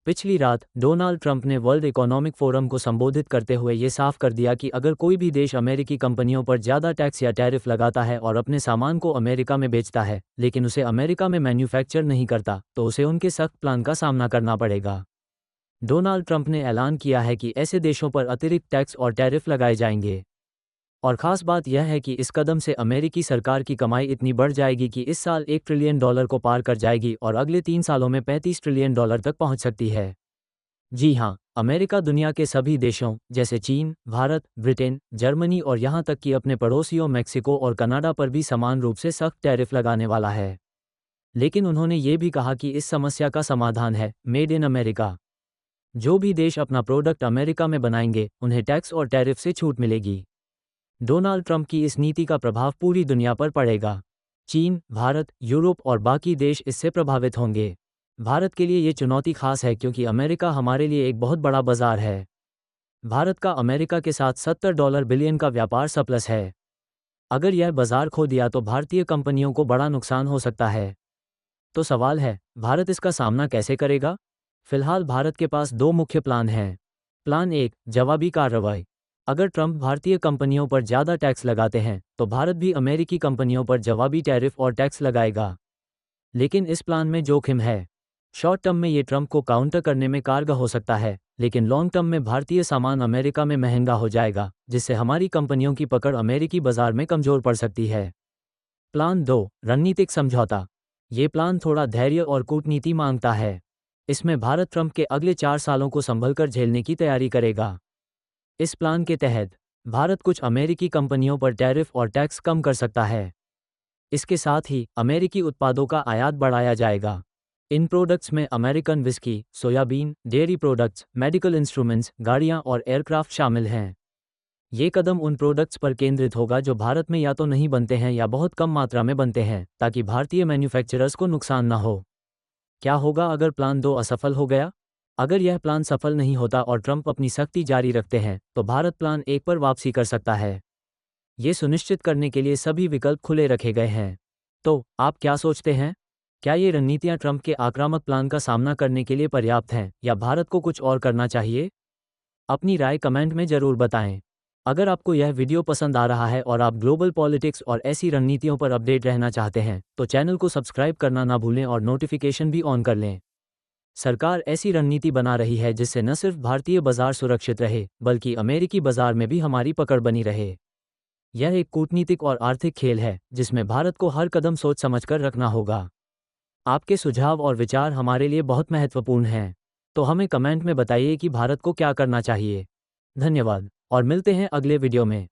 पिछली रात Donald Trump ने वर्ल्ड इकोनॉमिक फोरम को संबोधित करते हुए ये साफ कर दिया कि अगर कोई भी देश अमेरिकी कंपनियों पर ज़्यादा टैक्स या टैरिफ लगाता है और अपने सामान को अमेरिका में बेचता है लेकिन उसे अमेरिका में मैन्युफैक्चर नहीं करता तो उसे उनके सख्त प्लान का सामना करना पड़ेगा। डोनाल्ड ट्रंप ने ऐलान किया है कि ऐसे देशों पर अतिरिक्त टैक्स और टैरिफ लगाए जाएंगे। और ख़ास बात यह है कि इस कदम से अमेरिकी सरकार की कमाई इतनी बढ़ जाएगी कि इस साल $1 ट्रिलियन को पार कर जाएगी और अगले 3 सालों में $35 ट्रिलियन तक पहुंच सकती है। जी हाँ, अमेरिका दुनिया के सभी देशों जैसे चीन, भारत, ब्रिटेन, जर्मनी और यहाँ तक कि अपने पड़ोसियों मेक्सिको और कनाडा पर भी समान रूप से सख्त टैरिफ लगाने वाला है। लेकिन उन्होंने ये भी कहा कि इस समस्या का समाधान है मेड इन अमेरिका। जो भी देश अपना प्रोडक्ट अमेरिका में बनाएंगे उन्हें टैक्स और टैरिफ से छूट मिलेगी। डोनाल्ड ट्रंप की इस नीति का प्रभाव पूरी दुनिया पर पड़ेगा। चीन, भारत, यूरोप और बाकी देश इससे प्रभावित होंगे। भारत के लिए ये चुनौती खास है क्योंकि अमेरिका हमारे लिए एक बहुत बड़ा बाजार है। भारत का अमेरिका के साथ $70 बिलियन का व्यापार सरप्लस है। अगर यह बाजार खो दिया तो भारतीय कंपनियों को बड़ा नुकसान हो सकता है। तो सवाल है, भारत इसका सामना कैसे करेगा? फिलहाल भारत के पास दो मुख्य प्लान हैं। प्लान 1, जवाबी कार्रवाई। अगर ट्रंप भारतीय कंपनियों पर ज़्यादा टैक्स लगाते हैं तो भारत भी अमेरिकी कंपनियों पर जवाबी टैरिफ और टैक्स लगाएगा। लेकिन इस प्लान में जोखिम है। शॉर्ट टर्म में ये ट्रंप को काउंटर करने में कारगर हो सकता है, लेकिन लॉन्ग टर्म में भारतीय सामान अमेरिका में महंगा हो जाएगा, जिससे हमारी कंपनियों की पकड़ अमेरिकी बाजार में कमज़ोर पड़ सकती है। प्लान 2, रणनीतिक समझौता। ये प्लान थोड़ा धैर्य और कूटनीति मांगता है। इसमें भारत ट्रंप के अगले 4 सालों को संभलकर झेलने की तैयारी करेगा। इस प्लान के तहत भारत कुछ अमेरिकी कंपनियों पर टैरिफ और टैक्स कम कर सकता है। इसके साथ ही अमेरिकी उत्पादों का आयात बढ़ाया जाएगा। इन प्रोडक्ट्स में American whisky, soybean, dairy products, medical instruments, गाड़ियां और एयरक्राफ्ट शामिल हैं। ये कदम उन प्रोडक्ट्स पर केंद्रित होगा जो भारत में या तो नहीं बनते हैं या बहुत कम मात्रा में बनते हैं, ताकि भारतीय मैन्युफैक्चरर्स को नुकसान न हो। क्या होगा अगर प्लान 2 असफल हो गया? अगर यह प्लान सफल नहीं होता और ट्रंप अपनी सख्ती जारी रखते हैं तो भारत प्लान 1 पर वापसी कर सकता है। ये सुनिश्चित करने के लिए सभी विकल्प खुले रखे गए हैं। तो आप क्या सोचते हैं? क्या ये रणनीतियां ट्रंप के आक्रामक प्लान का सामना करने के लिए पर्याप्त हैं या भारत को कुछ और करना चाहिए? अपनी राय कमेंट में ज़रूर बताएं। अगर आपको यह वीडियो पसंद आ रहा है और आप ग्लोबल पॉलिटिक्स और ऐसी रणनीतियों पर अपडेट रहना चाहते हैं तो चैनल को सब्सक्राइब करना ना भूलें और नोटिफिकेशन भी ऑन कर लें। सरकार ऐसी रणनीति बना रही है जिससे न सिर्फ भारतीय बाजार सुरक्षित रहे बल्कि अमेरिकी बाजार में भी हमारी पकड़ बनी रहे। यह एक कूटनीतिक और आर्थिक खेल है जिसमें भारत को हर कदम सोच समझकर रखना होगा। आपके सुझाव और विचार हमारे लिए बहुत महत्वपूर्ण हैं। तो हमें कमेंट में बताइए कि भारत को क्या करना चाहिए। धन्यवाद और मिलते हैं अगले वीडियो में।